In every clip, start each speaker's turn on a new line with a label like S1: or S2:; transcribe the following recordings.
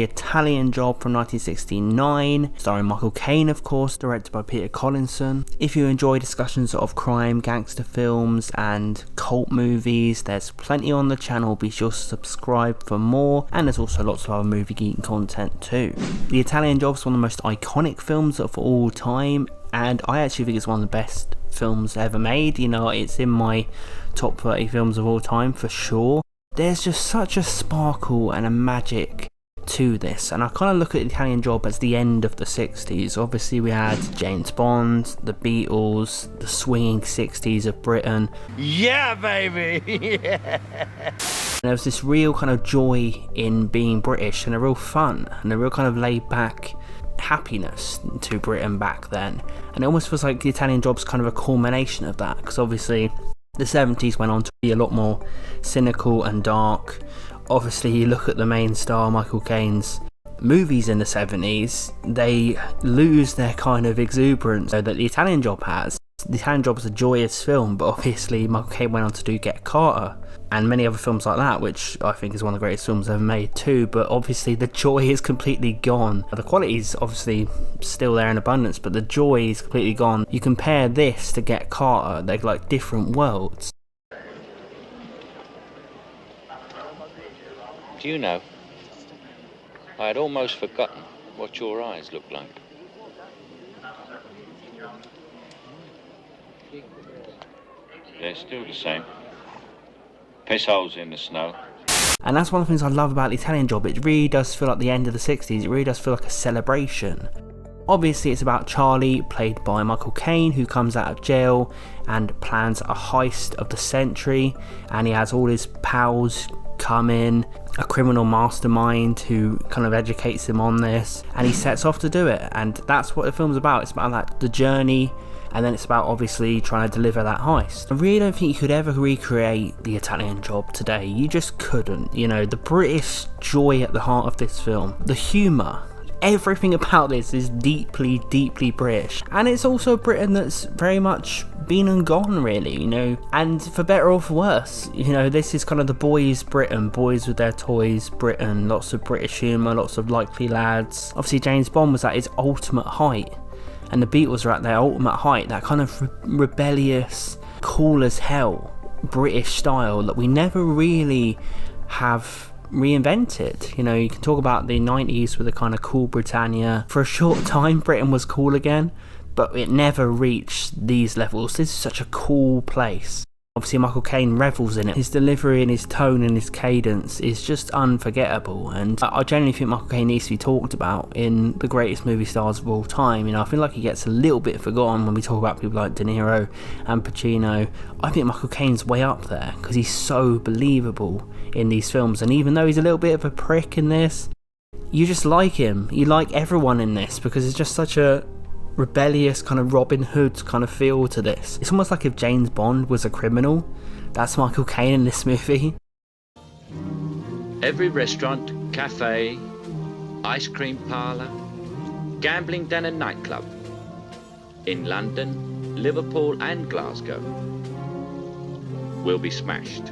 S1: The Italian Job from 1969, starring Michael Caine of course, directed by Peter Collinson. If you enjoy discussions of crime, gangster films and cult movies, there's plenty on the channel, be sure to subscribe for more, and there's also lots of other movie geek content too. The Italian Job is one of the most iconic films of all time, and I actually think it's one of the best films ever made. You know, it's in my top 30 films of all time for sure. There's just such a sparkle and a magic to this, and I kind of look at the Italian Job as the end of the 60s. Obviously we had James Bond, the Beatles, the swinging 60s of Britain. Yeah baby! Yeah! There was this real kind of joy in being British, and a real fun and a real kind of laid back happiness to Britain back then, and it almost feels like the Italian Job's kind of a culmination of that, because obviously the 70s went on to be a lot more cynical and dark. Obviously you look at the main star Michael Caine's movies in the 70s, they lose their kind of exuberance that the Italian Job has. The Italian Job is a joyous film, but obviously Michael Caine went on to do Get Carter and many other films like that, which I think is one of the greatest films ever made too, but obviously the joy is completely gone. The quality is obviously still there in abundance, but the joy is completely gone. You compare this to Get Carter, they're like different worlds.
S2: Do you know, I had almost forgotten what your eyes look like. They're still the same. Piss holes in the snow.
S1: And that's one of the things I love about the Italian Job. It really does feel like the end of the 60s. It really does feel like a celebration. Obviously it's about Charlie, played by Michael Caine, who comes out of jail and plans a heist of the century, and he has all his pals come in, a criminal mastermind who kind of educates him on this, and he sets off to do it. And that's what the film's about. It's about that, the journey, and then it's about obviously trying to deliver that heist. I really don't think you could ever recreate the Italian Job today. You just couldn't. You know, the British joy at the heart of this film, the humour, everything about this is deeply, deeply British. And it's also Britain that's very much been and gone, really, you know, and for better or for worse. You know, this is kind of the boys' Britain, boys with their toys Britain, lots of British humour, lots of likely lads. Obviously James Bond was at his ultimate height, and the Beatles are at their ultimate height, that kind of rebellious, cool as hell British style that we never really have reinvented. You know, you can talk about the 90s with a kind of cool Britannia. For a short time Britain was cool again, but it never reached these levels. This is such a cool place. Obviously Michael Caine revels in it. His delivery and his tone and his cadence is just unforgettable, and I genuinely think Michael Caine needs to be talked about in the greatest movie stars of all time. You know, I feel like he gets a little bit forgotten when we talk about people like De Niro and Pacino. I think Michael Caine's way up there because he's so believable in these films, and even though he's a little bit of a prick in this, you just like him. You like everyone in this because it's just such a rebellious kind of Robin Hood kind of feel to this. It's almost like if James Bond was a criminal. That's Michael Caine in this movie.
S2: Every restaurant, cafe, ice cream parlour, gambling den and nightclub in London, Liverpool and Glasgow will be smashed.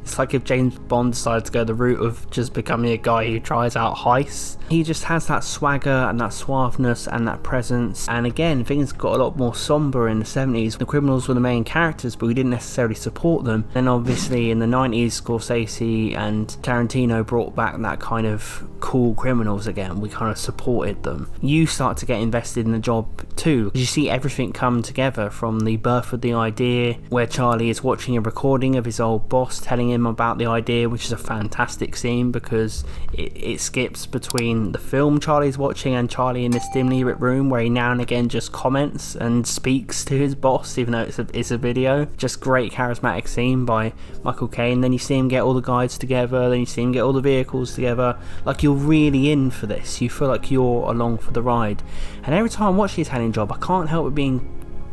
S1: It's like if James Bond decided to go the route of just becoming a guy who tries out heists. He just has that swagger and that suaveness and that presence. And again, things got a lot more somber in the 70s. The criminals were the main characters, but we didn't necessarily support them. Then obviously in the 90s, Scorsese and Tarantino brought back that kind of cool criminals again. We kind of supported them. You start to get invested in the job too. You see everything come together, from the birth of the idea, where Charlie is watching a recording of his old boss telling him about the idea, which is a fantastic scene because it skips between the film Charlie's watching and Charlie in this dimly lit room, where he now and again just comments and speaks to his boss even though it's a video. Just great charismatic scene by Michael Caine. Then you see him get all the guides together, then you see him get all the vehicles together. Like, you're really in for this. You feel like you're along for the ride, and every time I watch the Italian Job I can't help but being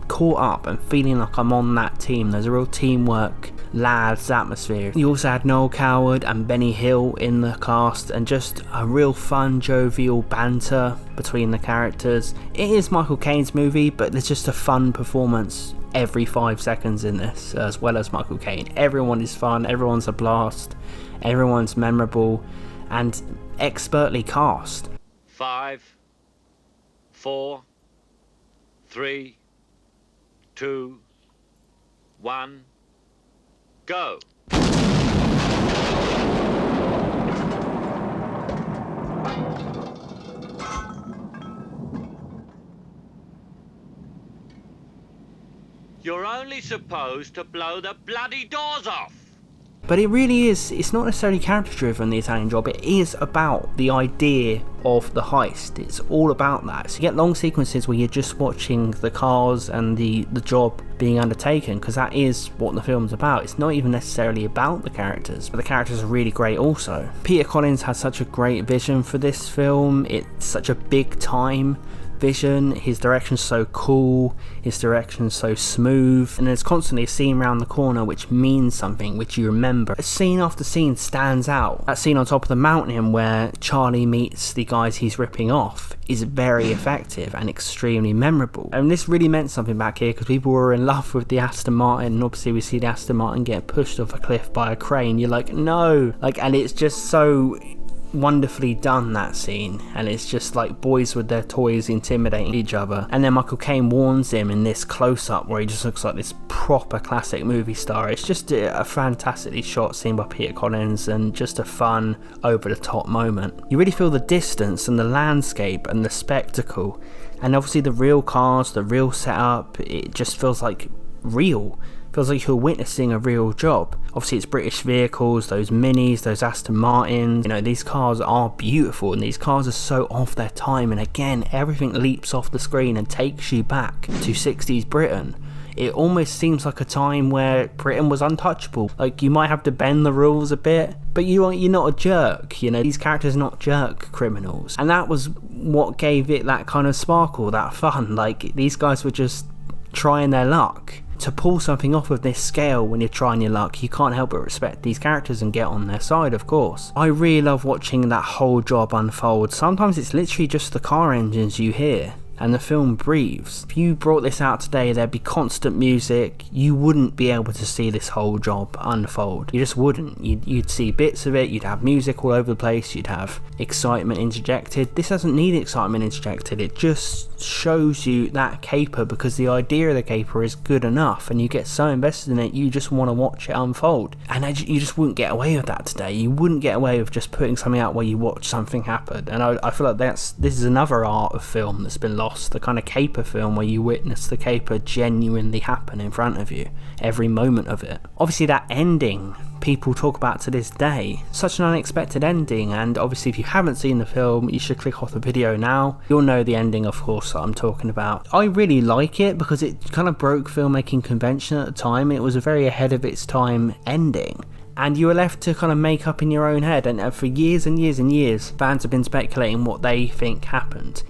S1: caught up and feeling like I'm on that team. There's a real teamwork, lads atmosphere. You also had Noël Coward and Benny Hill in the cast, and just a real fun, jovial banter between the characters. It is Michael Caine's movie, but there's just a fun performance every 5 seconds in this, as well as Michael Caine. Everyone is fun, everyone's a blast, everyone's memorable, and expertly cast.
S3: 5, 4, 3, 2, 1, go. You're only supposed to blow the bloody doors off.
S1: But it really is, it's not necessarily character driven, the Italian Job. It is about the idea of the heist. It's all about that. So you get long sequences where you're just watching the cars and the job being undertaken, because that is what the film's about. It's not even necessarily about the characters, but the characters are really great also. Peter Collinson has such a great vision for this film. It's such a big time vision. His direction's so cool, his direction's so smooth, and there's constantly a scene around the corner which means something, which you remember. A scene after scene stands out. That scene on top of the mountain where Charlie meets the guys he's ripping off is very effective and extremely memorable. And this really meant something back here, because people were in love with the Aston Martin, and obviously we see the Aston Martin get pushed off a cliff by a crane. You're like, no, like, and it's just so wonderfully done, that scene, and it's just like boys with their toys intimidating each other. And then Michael Caine warns him in this close-up where he just looks like this proper classic movie star. It's just a fantastically shot scene by Peter Collinson, and just a fun, over-the-top moment. You really feel the distance and the landscape and the spectacle, and obviously the real cars, the real setup. It just feels like real. Feels like you're witnessing a real job. Obviously it's British vehicles, those Minis, those Aston Martins, you know, these cars are beautiful, and these cars are so of their time, and again, everything leaps off the screen and takes you back to 60s Britain. It almost seems like a time where Britain was untouchable. Like, you might have to bend the rules a bit, but you're not a jerk, you know, these characters are not jerk criminals. And that was what gave it that kind of sparkle, that fun. Like, these guys were just trying their luck. To pull something off of this scale when you're trying your luck, you can't help but respect these characters and get on their side, of course. I really love watching that whole job unfold. Sometimes it's literally just the car engines you hear, and the film breathes. If you brought this out today, there'd be constant music. You wouldn't be able to see this whole job unfold. You just wouldn't. You'd see bits of it, you'd have music all over the place, you'd have excitement interjected. This doesn't need excitement interjected, it just shows you that caper, because the idea of the caper is good enough, and you get so invested in it, you just want to watch it unfold. And you just wouldn't get away with that today. You wouldn't get away with just putting something out where you watch something happen. And I feel like this is another art of film that's been lost. The kind of caper film where you witness the caper genuinely happen in front of you, every moment of it. Obviously that ending people talk about to this day, such an unexpected ending, and obviously if you haven't seen the film, you should click off the video now. You'll know the ending, of course, that I'm talking about. I really like it because it kind of broke filmmaking convention at the time. It was a very ahead of its time ending, and you were left to kind of make up in your own head, and for years and years and years fans have been speculating what they think happened.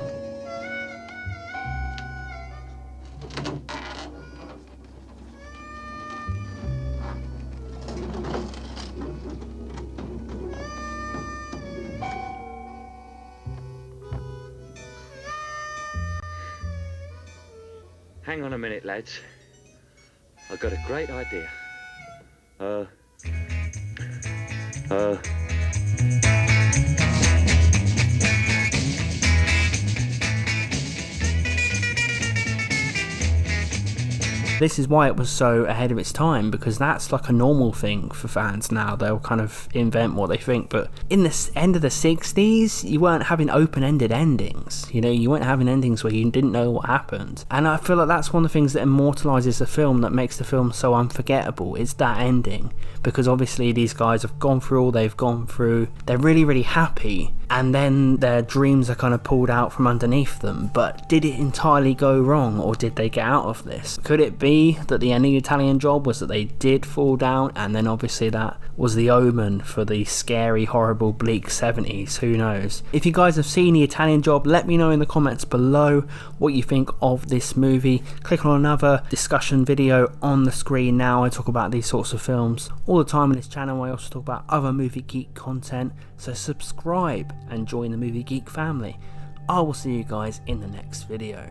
S3: Hang on a minute, lads. I've got a great idea.
S1: This is why it was so ahead of its time, because that's like a normal thing for fans now. They'll kind of invent what they think, but in the end of the 60s, you weren't having open-ended endings. You know, you weren't having endings where you didn't know what happened. And I feel like that's one of the things that immortalizes the film, that makes the film so unforgettable. It's that ending, because obviously these guys have gone through all they've gone through. They're really, really happy, and then their dreams are kind of pulled out from underneath them. But did it entirely go wrong, or did they get out of this? Could it be that the ending of the Italian Job was that they did fall down, and then obviously that was the omen for the scary, horrible, bleak 70s? Who knows? If you guys have seen the Italian Job, let me know in the comments below what you think of this movie. Click on another discussion video on the screen now. I talk about these sorts of films all the time on this channel. I also talk about other Movie Geek content, so subscribe and join the Movie Geek family. I will see you guys in the next video.